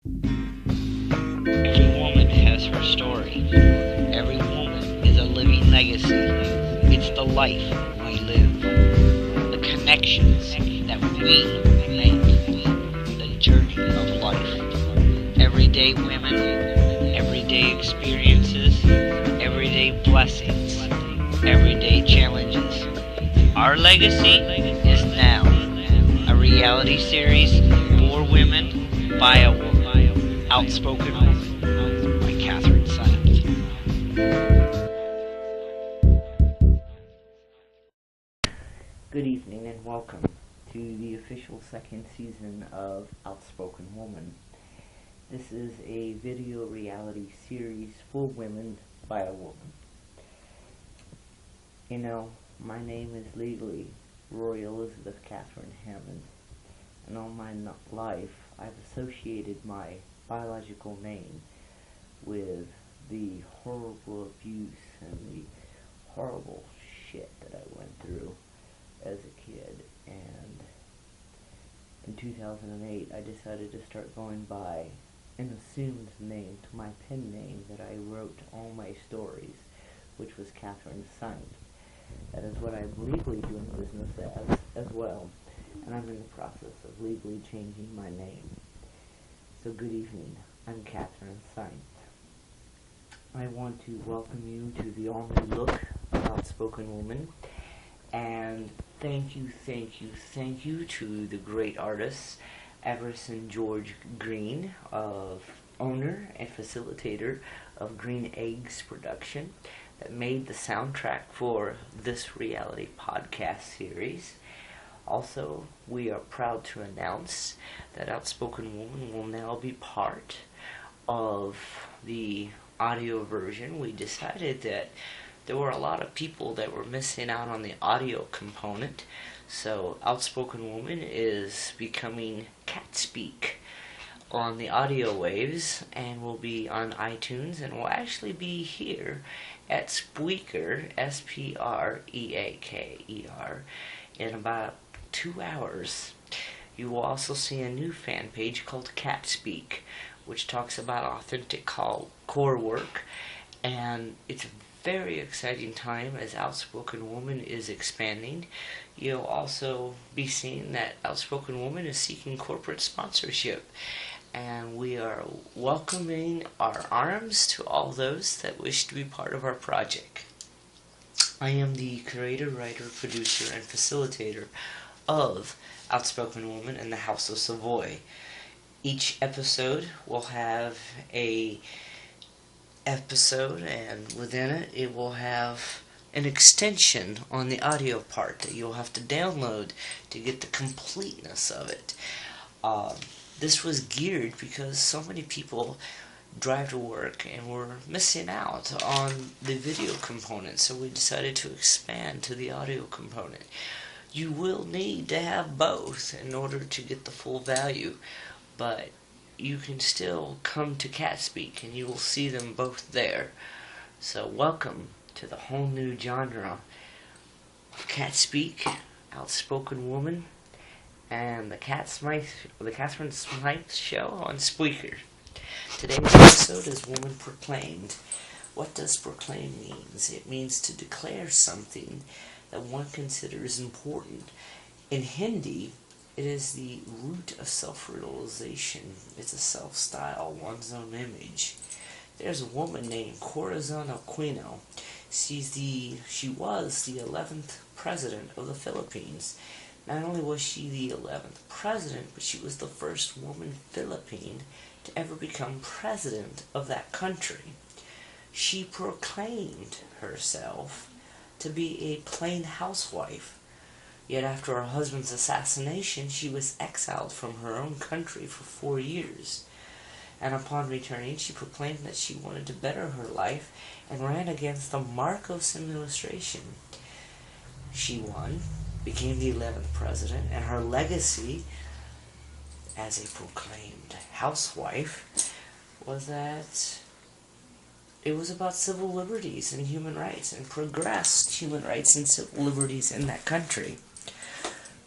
Every woman has her story. Every woman is a living legacy. It's the life we live. The connections that we make. The journey of life. Everyday women, everyday experiences, everyday blessings, everyday challenges. Our legacy is now a reality series for women by a woman. Outspoken Woman by Katherine Symthe. Good evening and welcome to the official second season of Outspoken Woman. This is a video reality series for women by a woman. You know, my name is legally Roy Elizabeth Catherine Hammond, and all my life I've associated my biological name with the horrible abuse and the horrible shit that I went through as a kid. And in 2008 I decided to start going by an assumed name to my pen name that I wrote all my stories, which was Katherine Symthe. That is what I'm legally doing business as well, and I'm in the process of legally changing my name. So good evening, I'm Katherine Symthe. I want to welcome you to the all-new look of Outspoken Woman, and thank you to the great artists, Everson George Green, owner and facilitator of Green Eggs Production, that made the soundtrack for this reality podcast series. Also, we are proud to announce that Outspoken Woman will now be part of the audio version. We decided that there were a lot of people that were missing out on the audio component, so Outspoken Woman is becoming Katspeak on the audio waves, and will be on iTunes, and will actually be here at Spreaker, Spreaker, in about 2 hours. You will also see a new fan page called Katspeak, which talks about authentic core work, and it's a very exciting time as Outspoken Woman is expanding. You'll also be seeing that Outspoken Woman is seeking corporate sponsorship, and we are welcoming our arms to all those that wish to be part of our project. I am the creator, writer, producer, and facilitator of Outspoken Woman and the House of Svoi. Each episode will have a episode, and within it will have an extension on the audio part that you'll have to download to get the completeness of it. This was geared because so many people drive to work and were missing out on the video component, so we decided to expand to the audio component. You will need to have both in order to get the full value, but you can still come to Katspeak and you will see them both there. So welcome to the whole new genre of Katspeak, Outspoken Woman, and the Katherine Symthe Show on Spreaker. Today's episode is Woman Proclaimed. What does proclaim means? It means to declare something that one considers important. In Hindi, it is the root of self-realization. It's a self-style, one's own image. There's a woman named Corazon Aquino. She was the 11th president of the Philippines. Not only was she the 11th president, but she was the first woman Philippine to ever become president of that country. She proclaimed herself to be a plain housewife. Yet after her husband's assassination, she was exiled from her own country for 4 years. And upon returning, she proclaimed that she wanted to better her life and ran against the Marcos administration. She won, became the 11th president, and her legacy as a proclaimed housewife was that it was about civil liberties and human rights, and progressed human rights and civil liberties in that country.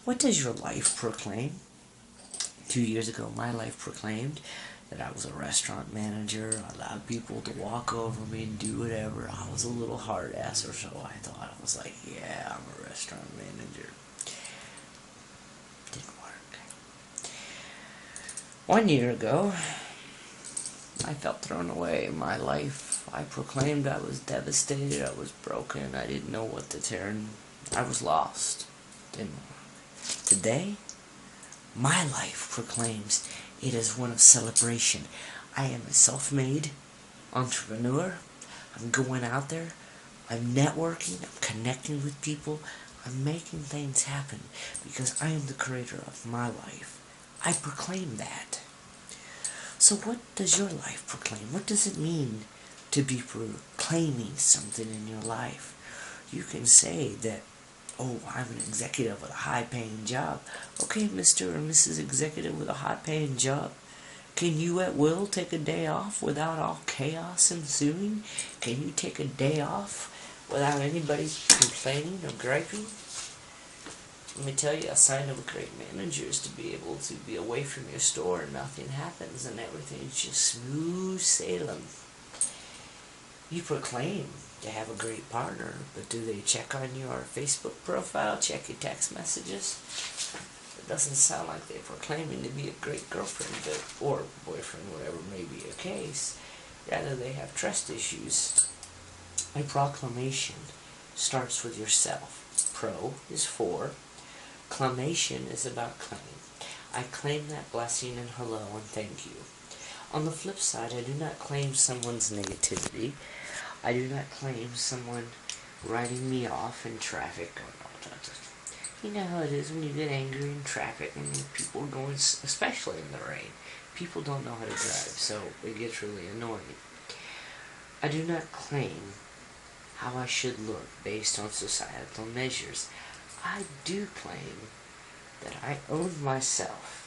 What does your life proclaim? 2 years ago, my life proclaimed that I was a restaurant manager. I allowed people to walk over me and do whatever. I was a little hard ass, or so I thought. I was like, yeah, I'm a restaurant manager. Didn't work. 1 year ago, I felt thrown away in my life. I proclaimed I was devastated, I was broken, I didn't know what to turn. I was lost. Didn't work. Today, my life proclaims it is one of celebration. I am a self-made entrepreneur. I'm going out there. I'm networking. I'm connecting with people. I'm making things happen because I am the creator of my life. I proclaim that. So what does your life proclaim? What does it mean to be proclaiming something in your life? You can say that, oh, I'm an executive with a high-paying job. Okay, Mr. or Mrs. Executive with a high-paying job. Can you at will take a day off without all chaos ensuing? Can you take a day off without anybody complaining or griping? Let me tell you, a sign of a great manager is to be able to be away from your store and nothing happens and everything's just smooth sailing. You proclaim to have a great partner, but do they check on your Facebook profile, check your text messages? It doesn't sound like they're proclaiming to be a great girlfriend or boyfriend, whatever may be the case. Rather, they have trust issues. A proclamation starts with yourself. Pro is for. Clamation is about claim. I claim that blessing and hello and thank you. On the flip side, I do not claim someone's negativity. I do not claim someone writing me off in traffic. You know how it is when you get angry in traffic and people are going, especially in the rain. People don't know how to drive, so it gets really annoying. I do not claim how I should look based on societal measures. I do claim that I own myself.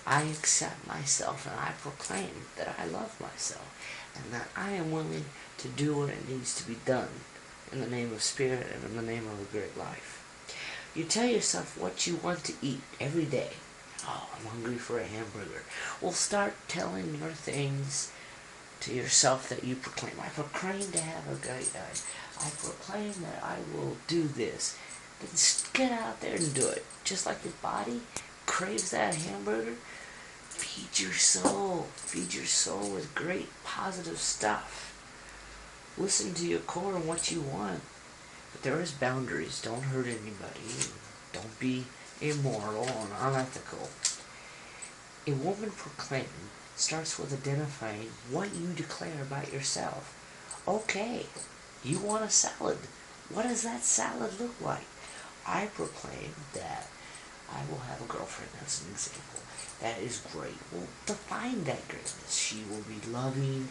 I accept myself and I proclaim that I love myself and that I am willing to do what it needs to be done in the name of spirit and in the name of a great life. You tell yourself what you want to eat every day. Oh, I'm hungry for a hamburger. Well, start telling your things to yourself that you proclaim. I proclaim to have a great life. I proclaim that I will do this. Then get out there and do it. Just like your body craves that hamburger, feed your soul. Feed your soul with great positive stuff. Listen to your core and what you want. But there is boundaries. Don't hurt anybody. Don't be immoral and unethical. A woman proclaiming starts with identifying what you declare about yourself. Okay, you want a salad. What does that salad look like? I proclaim that I will have a girlfriend, as an example. That is great. Well, define that greatness. She will be loving.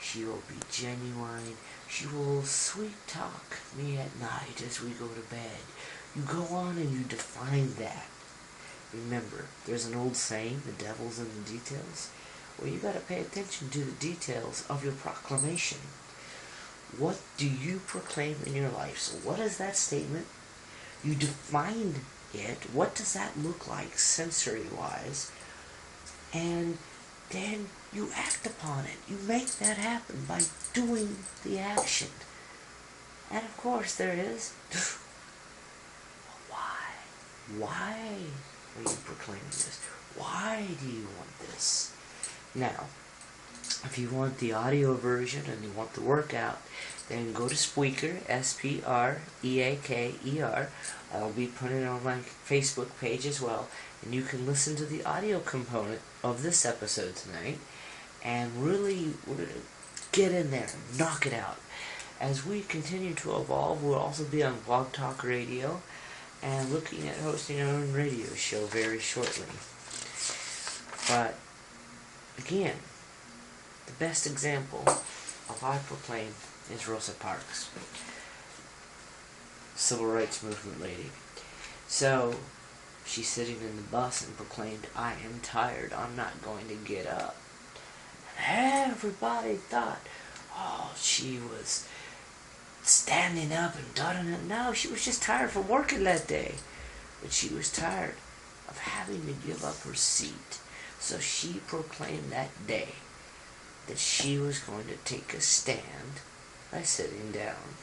She will be genuine. She will sweet talk me at night as we go to bed. You go on and you define that. Remember, there's an old saying, the devil's in the details. Well, you got to pay attention to the details of your proclamation. What do you proclaim in your life? So what is that statement? You define it. What does that look like sensory-wise? And then you act upon it. You make that happen by doing the action. And of course there is, why? Why are you proclaiming this? Why do you want this? Now, if you want the audio version and you want the workout, then go to Spreaker, S-P-R-E-A-K-E-R. I'll be putting it on my Facebook page as well. And you can listen to the audio component of this episode tonight and really get in there and knock it out. As we continue to evolve, we'll also be on Blog Talk Radio and looking at hosting our own radio show very shortly. But, again, the best example of I proclaim is Rosa Parks, civil rights movement lady. So, she's sitting in the bus and proclaimed, I am tired, I'm not going to get up. And everybody thought, oh, she was standing up and dotting it. No, she was just tired from working that day. But she was tired of having to give up her seat. So she proclaimed that day that she was going to take a stand by sitting down.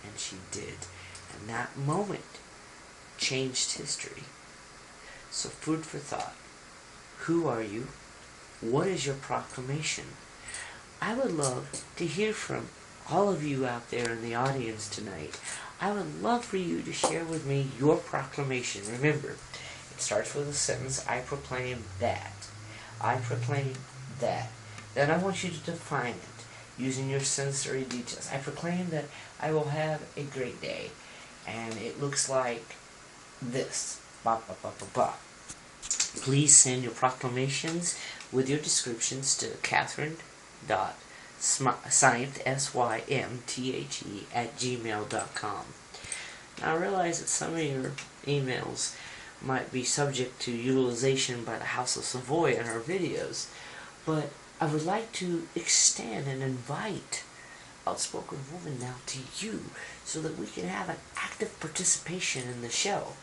And she did. And that moment changed history. So food for thought. Who are you? What is your proclamation? I would love to hear from all of you out there in the audience tonight. I would love for you to share with me your proclamation. Remember, it starts with a sentence, I proclaim that. I proclaim that. Then I want you to define it using your sensory details. I proclaim that I will have a great day. And it looks like this. Ba, ba, ba, ba, ba. Please send your proclamations with your descriptions to Katherine.Symthe, Symthe, @gmail.com. Now I realize that some of your emails might be subject to utilization by the House of Svoi in our videos, but I would like to extend and invite Outspoken Woman now to you so that we can have an active participation in the show.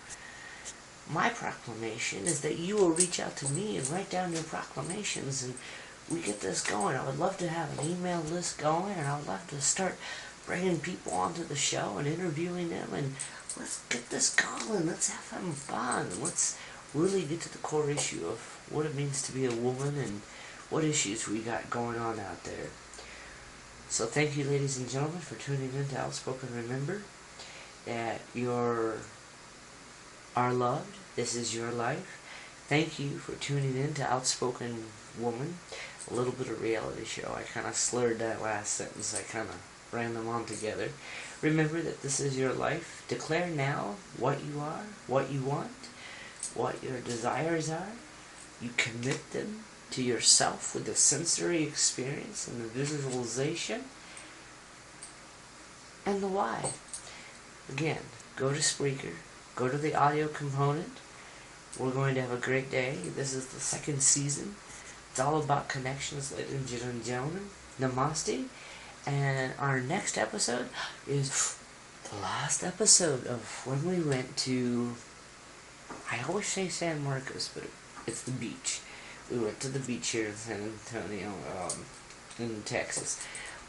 My proclamation is that you will reach out to me and write down your proclamations and we get this going. I would love to have an email list going, and I would love to start bringing people onto the show and interviewing them, and let's get this going. Let's have some fun. Let's really get to the core issue of what it means to be a woman and what issues we got going on out there. So thank you, ladies and gentlemen, for tuning in to Outspoken. Remember that you are loved. This is your life. Thank you for tuning in to Outspoken Woman, a little bit of reality show. I kind of slurred that last sentence. I kind of ran them on together. Remember that this is your life. Declare now what you are, what you want, what your desires are. You commit them to yourself with the sensory experience and the visualization and the why. Again, go to Spreaker, go to the audio component. We're going to have a great day. This is the second season. It's all about connections, ladies and gentlemen. Namaste. And our next episode is the last episode of when we went to, I always say San Marcos, but it's the beach. We went to the beach here in San Antonio, in Texas.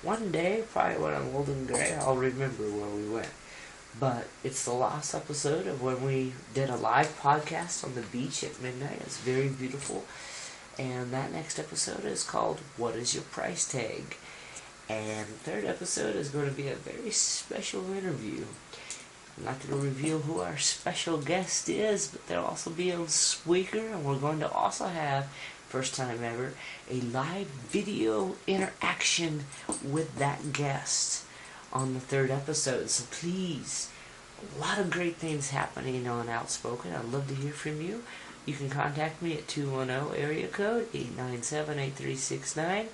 One day, probably when I'm old and gray, I'll remember where we went. But it's the last episode of when we did a live podcast on the beach at midnight. It's very beautiful. And that next episode is called What is Your Price Tag? And the third episode is going to be a very special interview. I'm not going to reveal who our special guest is, but there'll also be a speaker, and we're going to also have, first time ever, a live video interaction with that guest on the third episode. So please, a lot of great things happening on Outspoken. I'd love to hear from you. You can contact me at 210 area code 897-8369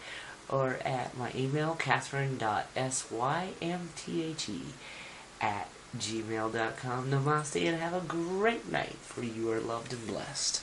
or at my email Katherine.Symthe @gmail.com. Namaste and have a great night, for you are loved and blessed.